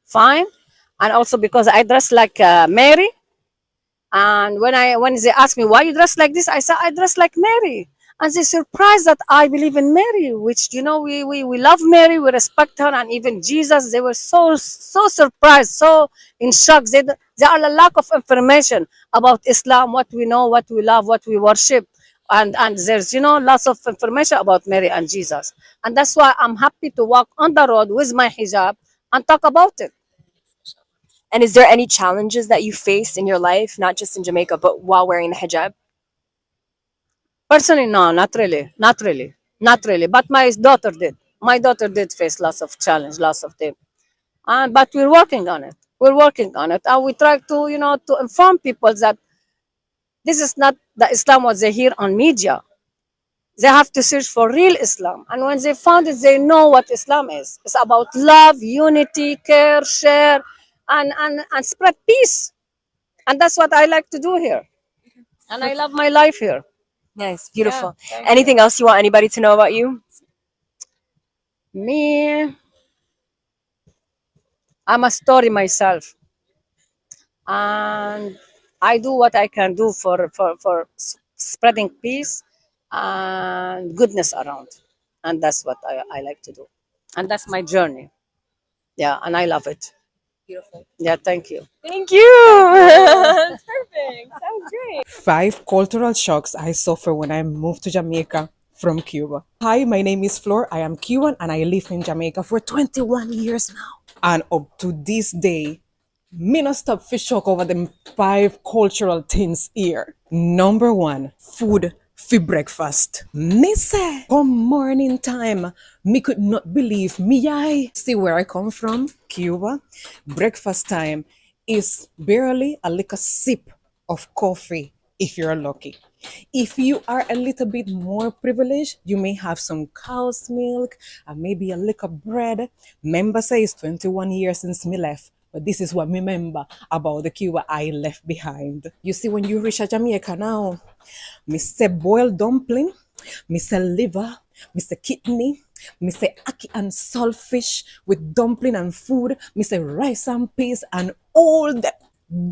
fine. And also because I dress like Mary. And when they ask me why you dress like this, I say I dress like Mary. And they surprised that I believe in Mary, which we love Mary, we respect her, and even Jesus. They were so surprised, so in shock. They are a lack of information about Islam, what we know, what we love, what we worship, and there's lots of information about Mary and Jesus, and that's why I'm happy to walk on the road with my hijab and talk about it. And is there any challenges that you faced in your life, not just in Jamaica, but while wearing the hijab? Personally, no, not really, not really, not really. But my daughter did. My daughter did face lots of challenge, lots of them. And but we're working on it. We're working on it, and we try to to inform people that this is not the Islam what they hear on media. They have to search for real Islam, and when they found it, they know what Islam is. It's about love, unity, care, share, and spread peace. And that's what I like to do here. And I love my life here. Nice, Yeah, beautiful. thank you. Anything else you want anybody to know about you? Me, I'm a story myself, and I do what I can do for spreading peace and goodness around, and that's what I like to do, and that's my journey. Yeah, and I love it. Beautiful. Yeah, thank you. Thank you. That's perfect. That was great. 5 cultural shocks I suffer when I moved to Jamaica from Cuba. Hi, my name is Flor. I am Cuban and I live in Jamaica for 21 years now. And up to this day, me not stop fish shock over them 5 cultural things here. Number one, food for breakfast. Me say, come morning time, me could not believe me eye. See where I come from, Cuba. Breakfast time is barely a little sip of coffee if you're lucky. If you are a little bit more privileged, you may have some cow's milk and maybe a little bread. Member says 21 years since me left. But this is what me remember about the Cuba I left behind. You see, when you reach a Jamaica now, me say boiled dumpling, me say liver, me say kidney, me say ackee and saltfish with dumpling and food, me say rice and peas and all the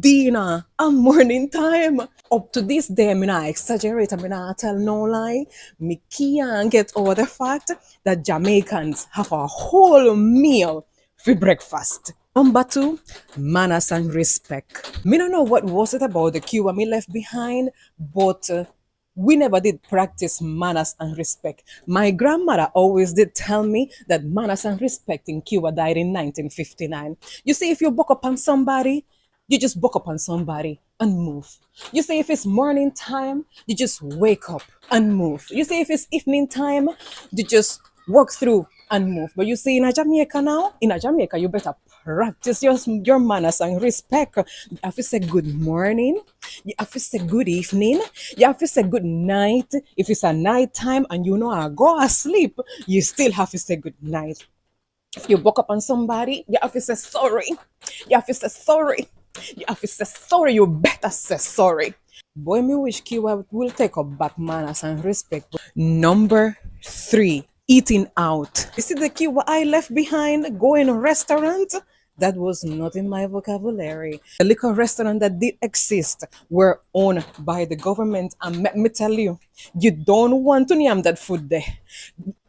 dinner and morning time. Up to this day, me not exaggerate, me not tell no lie. Me can't get over the fact that Jamaicans have a whole meal for breakfast. Number two, manners and respect. Me don't know what was it about the Cuba me left behind, but we never did practice manners and respect. My grandmother always did tell me that manners and respect in Cuba died in 1959. You see, if you buck up on somebody, you just buck up on somebody and move. You say if it's morning time, you just wake up and move. You say if it's evening time, you just walk through and move. But you see in a Jamaica now, in a Jamaica, you better practice your manners and respect. You have to say good morning. You have to say good evening. You have to say good night. If it's a night time and you know I go asleep, you still have to say good night. If you buck up on somebody, you have to say sorry. You have to say sorry. You have to say sorry. You better say sorry. Boy, me wish Kiwa will take up back manners and respect. Number three, eating out. You see the Kiwa I left behind, going to restaurant? That was not in my vocabulary. The liquor restaurant that did exist were owned by the government, and let me tell you, you don't want to name that food there.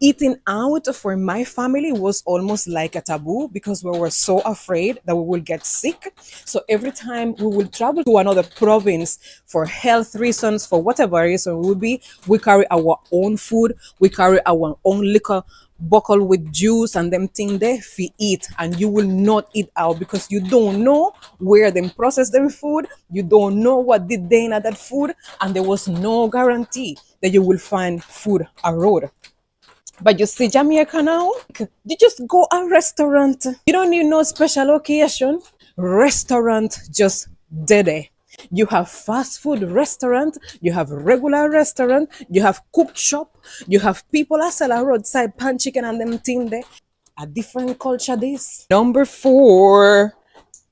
Eating out for my family was almost like a taboo because we were so afraid that we will get sick. So every time we will travel to another province for health reasons, for whatever reason it would be, we carry our own food, we carry our own liquor bottle with juice and them thing there for eat, and you will not eat out because you don't know where them process them food, you don't know what did they in that food, and there was no guarantee that you will find food a road. But you see, Jamaica now, you just go a restaurant. You don't need no special occasion. Restaurant just dead there. You have fast food restaurant, you have regular restaurant, you have cook shop, you have people that sell a roadside pan chicken and them thing there. A different culture this. Number four,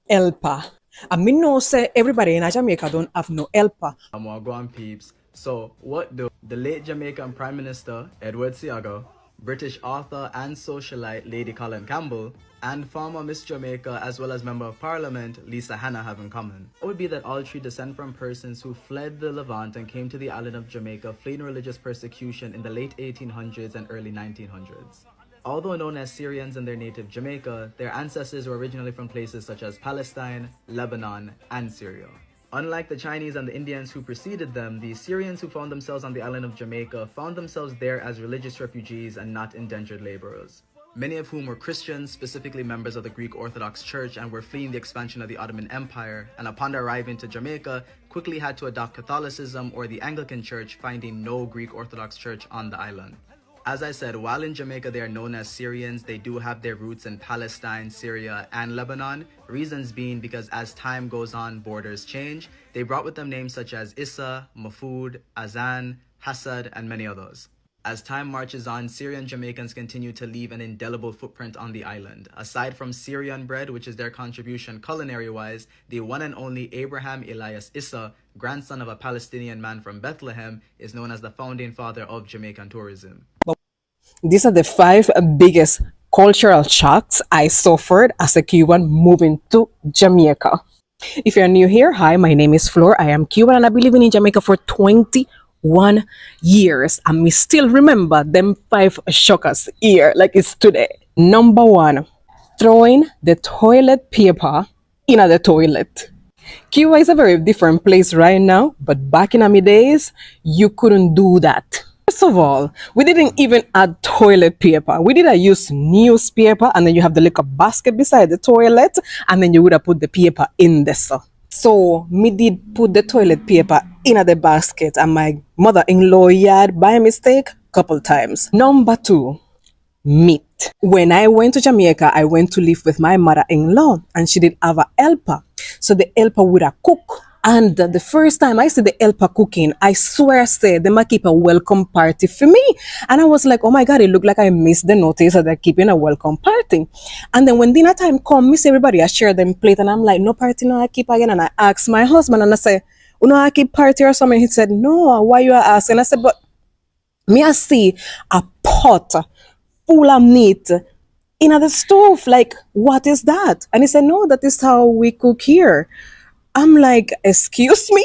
Elpa. I mean, no say everybody in Jamaica don't have no Elpa. Wagwan peeps. So, what the late Jamaican Prime Minister Edward Seago British author and socialite Lady Colin Campbell, and former Miss Jamaica as well as Member of Parliament Lisa Hanna have in common. It would be that all three descend from persons who fled the Levant and came to the island of Jamaica fleeing religious persecution in the late 1800s and early 1900s. Although known as Syrians in their native Jamaica, their ancestors were originally from places such as Palestine, Lebanon, and Syria. Unlike the Chinese and the Indians who preceded them, the Syrians who found themselves on the island of Jamaica found themselves there as religious refugees and not indentured laborers. Many of whom were Christians, specifically members of the Greek Orthodox Church, and were fleeing the expansion of the Ottoman Empire, and upon arriving to Jamaica, quickly had to adopt Catholicism or the Anglican Church, finding no Greek Orthodox Church on the island. As I said, while in Jamaica they are known as Syrians, they do have their roots in Palestine, Syria, and Lebanon. Reasons being because as time goes on, borders change. They brought with them names such as Issa, Mahfoud, Azan, Hassad, and many others. As time marches on, Syrian Jamaicans continue to leave an indelible footprint on the island. Aside from Syrian bread, which is their contribution culinary-wise, the one and only Abraham Elias Issa, grandson of a Palestinian man from Bethlehem, is known as the founding father of Jamaican tourism. These are the 5 biggest cultural shocks I suffered as a Cuban moving to Jamaica. If you're new here, hi, my name is Flor. I am Cuban and I've been living in Jamaica for 21 years. And me still remember them 5 shockers here like it's today. Number 1, throwing the toilet paper in the toilet. Cuba is a very different place right now, but back in my days, you couldn't do that. First of all, we didn't even add toilet paper. We did use newspaper, and then you have the little basket beside the toilet, and then you would have put the paper in there. So me did put the toilet paper in the basket, and my mother-in-law had by mistake couple times. Number 2, meat. When I went to Jamaica, I went to live with my mother-in-law, and she did have a helper. So the helper would have cook. And the first time I see the helper cooking, I swear I said they might keep a welcome party for me. And I was like, oh my God, it looked like I missed the notice that they're keeping a welcome party. And then when dinner time come, miss everybody, I share them plate. And I'm like, no party, no, I keep again. And I asked my husband and I say, you know, I keep party or something. He said, no, why you are asking? I said, but me I see a pot full of meat in the stove. Like, what is that? And he said, no, that is how we cook here. I'm like, excuse me?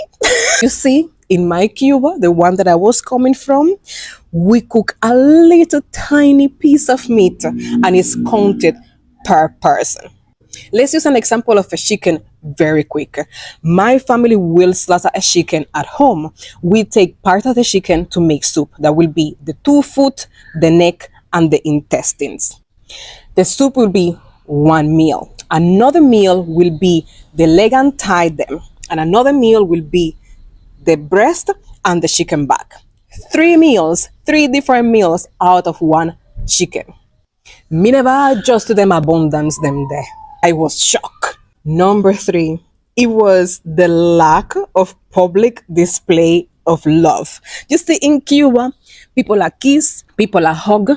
You see, in my Cuba, the one that I was coming from, we cook a little tiny piece of meat and it's counted per person. Let's use an example of a chicken very quick. My family will slaughter a chicken at home. We take part of the chicken to make soup. That will be the 2 foot, the neck, and the intestines. The soup will be 1 meal. Another meal will be the leg and thigh them. And another meal will be the breast and the chicken back. 3 meals, 3 different meals out of 1 chicken. Me never adjust to them abundance them there. I was shocked. Number 3, it was the lack of public display of love. You see, in Cuba, people are kiss, people are hug,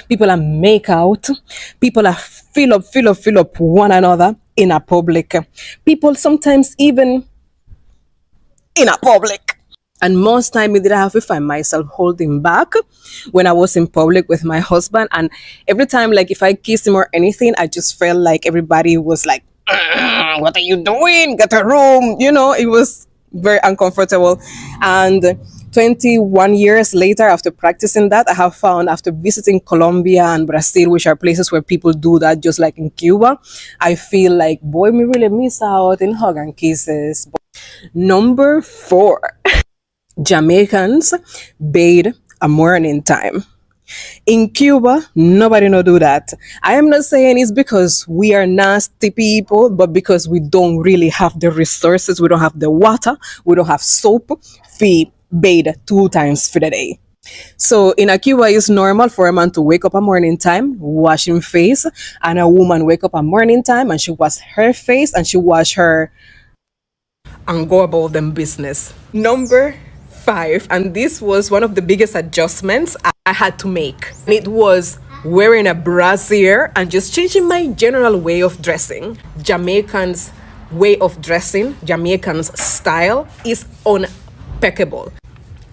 people are make out, people are fill up one another in a public. People sometimes even in a public. And most time I did have to find myself holding back when I was in public with my husband. And every time, like if I kissed him or anything, I just felt like everybody was like, what are you doing? Get a room. You know, it was very uncomfortable. And 21 years later, after practicing that, I have found after visiting Colombia and Brazil, which are places where people do that, just like in Cuba, I feel like, boy, me really miss out in hug and kisses. Number 4, Jamaicans bathe a morning time. In Cuba, nobody no do that. I am not saying it's because we are nasty people, but because we don't really have the resources. We don't have the water. We don't have soap. We bathe 2 times for the day. So in a Cuba, it's normal for a man to wake up a morning time, wash his face, and a woman wake up a morning time and she wash her face and she wash her and go about them business. Number 5, and this was one of the biggest adjustments I had to make. It was wearing a brassiere and just changing my general way of dressing. Jamaicans' way of dressing, Jamaicans' style is impeccable.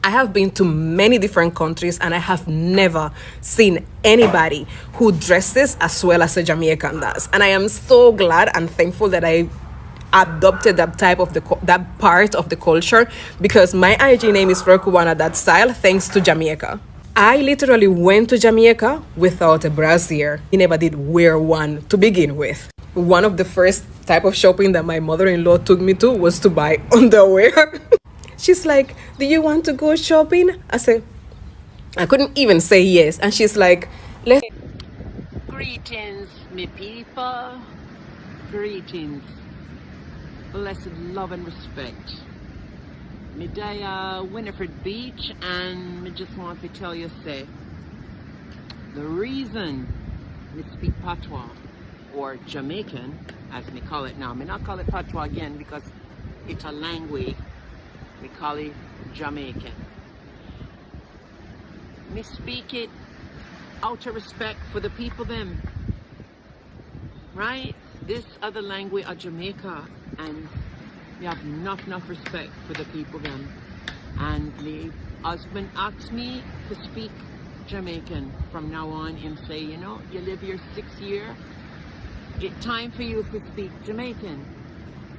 I have been to many different countries and I have never seen anybody who dresses as well as a Jamaican does. And I am so glad and thankful that I adopted that type of that part of the culture, because my IG name is Rokuwana that style thanks to Jamaica. I literally went to Jamaica without a brassiere. I never did wear one to begin with. One of the first type of shopping that my mother-in-law took me to was to buy underwear. She's like, do you want to go shopping? I said, I couldn't even say yes. And she's like, let's. Greetings, me people. Greetings. Blessed love and respect. Me day Winifred Beach, and me just want to tell you, say, the reason me speak patois, or Jamaican, as me call it now, me not call it patois again because it's a language. Me call it Jamaican. Me speak it out of respect for the people them, right? This other language of Jamaica, and we have enough respect for the people them. And my husband asked me to speak Jamaican from now on, and say, you know, you live here 6 years, it's time for you to speak Jamaican.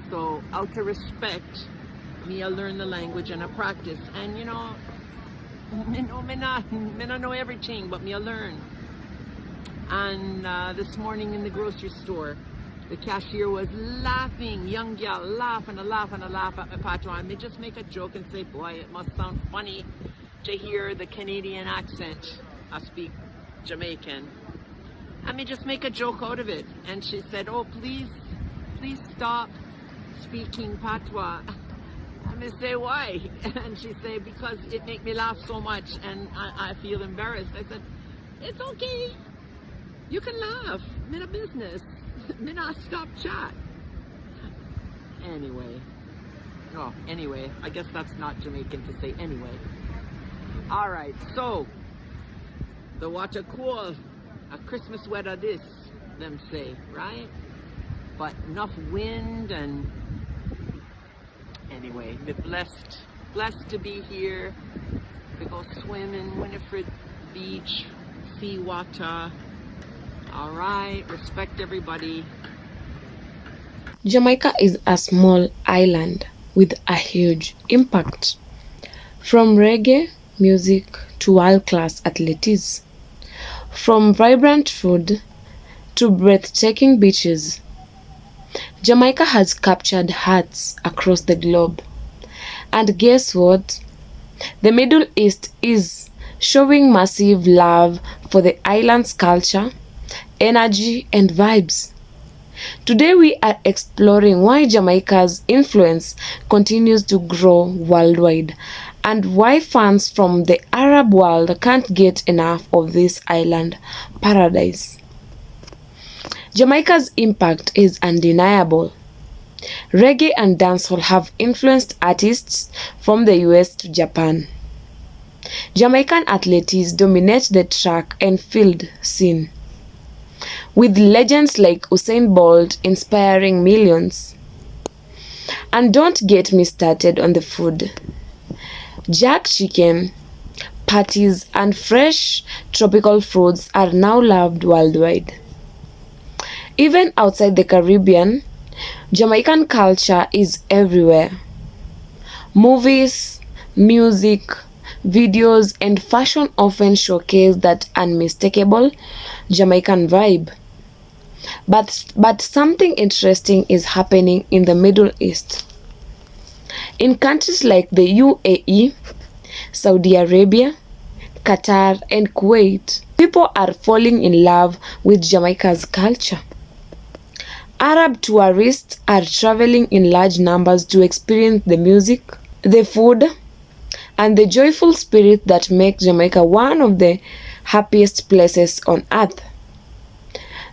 So out of respect, me I learn the language and I practice, and you know, me not know everything, but me I learn. And this morning in the grocery store, the cashier was laughing, young gal, laugh at my patois, and me just make a joke and say, boy, it must sound funny to hear the Canadian accent. I speak Jamaican. And me just make a joke out of it. And she said, oh, please stop speaking patois. And I say, why? And she said, because it make me laugh so much and I feel embarrassed. I said, it's okay. You can laugh. I'm in a business. Me not stop chat. Anyway. Oh, anyway. I guess that's not Jamaican to say anyway. Alright, so the water cool. A Christmas weather this, them say, right? But enough wind, and anyway, we're blessed to be here. We go swim in Winifred Beach, sea water. All right, respect everybody. Jamaica is a small island with a huge impact. From reggae music to world-class athletics, from vibrant food to breathtaking beaches, Jamaica has captured hearts across the globe. And guess what? The Middle East is showing massive love for the island's culture, energy, and vibes. Today we are exploring why Jamaica's influence continues to grow worldwide, and why fans from the Arab world can't get enough of this island paradise. Jamaica's impact is undeniable. Reggae and dancehall have influenced artists from the US to Japan. Jamaican athletes dominate the track and field scene, with legends like Usain Bolt inspiring millions. And don't get me started on the food. Jerk chicken, patties, and fresh tropical fruits are now loved worldwide. Even outside the Caribbean, Jamaican culture is everywhere. Movies, music, videos, and fashion often showcase that unmistakable Jamaican vibe. But something interesting is happening in the Middle East. In countries like the UAE, Saudi Arabia, Qatar, and Kuwait, people are falling in love with Jamaica's culture. Arab tourists are traveling in large numbers to experience the music, the food, and the joyful spirit that make Jamaica one of the happiest places on earth.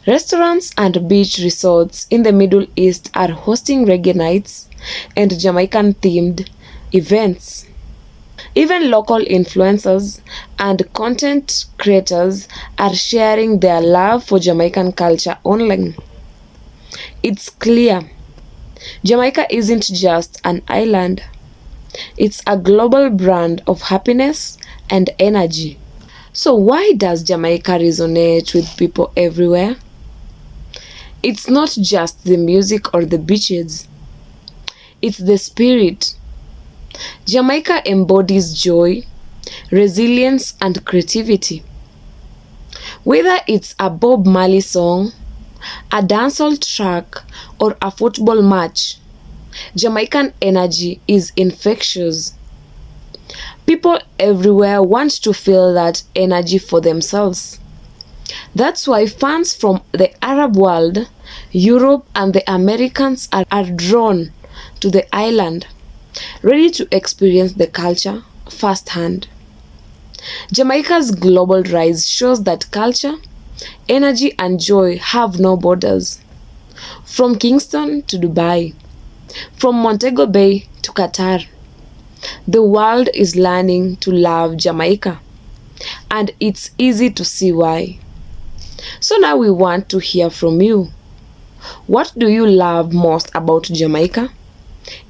Restaurants and beach resorts in the Middle East are hosting reggae nights and Jamaican-themed events. Even local influencers and content creators are sharing their love for Jamaican culture online. It's clear, Jamaica isn't just an island. It's a global brand of happiness and energy. So, why does Jamaica resonate with people everywhere? It's not just the music or the beaches, it's the spirit. Jamaica embodies joy, resilience, and creativity. Whether it's a Bob Marley song, a dancehall track, or a football match, Jamaican energy is infectious. People everywhere want to feel that energy for themselves. That's why fans from the Arab world, Europe, and the Americans are drawn to the island, ready to experience the culture firsthand. Jamaica's global rise shows that culture, energy, and joy have no borders. From Kingston to Dubai, from Montego Bay to Qatar, the world is learning to love Jamaica, and it's easy to see why. So now we want to hear from you. What do you love most about Jamaica?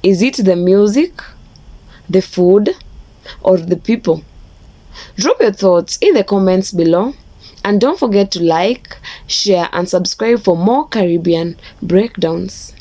Is it the music, the food, or the people? Drop your thoughts in the comments below, and don't forget to like, share, and subscribe for more Caribbean breakdowns.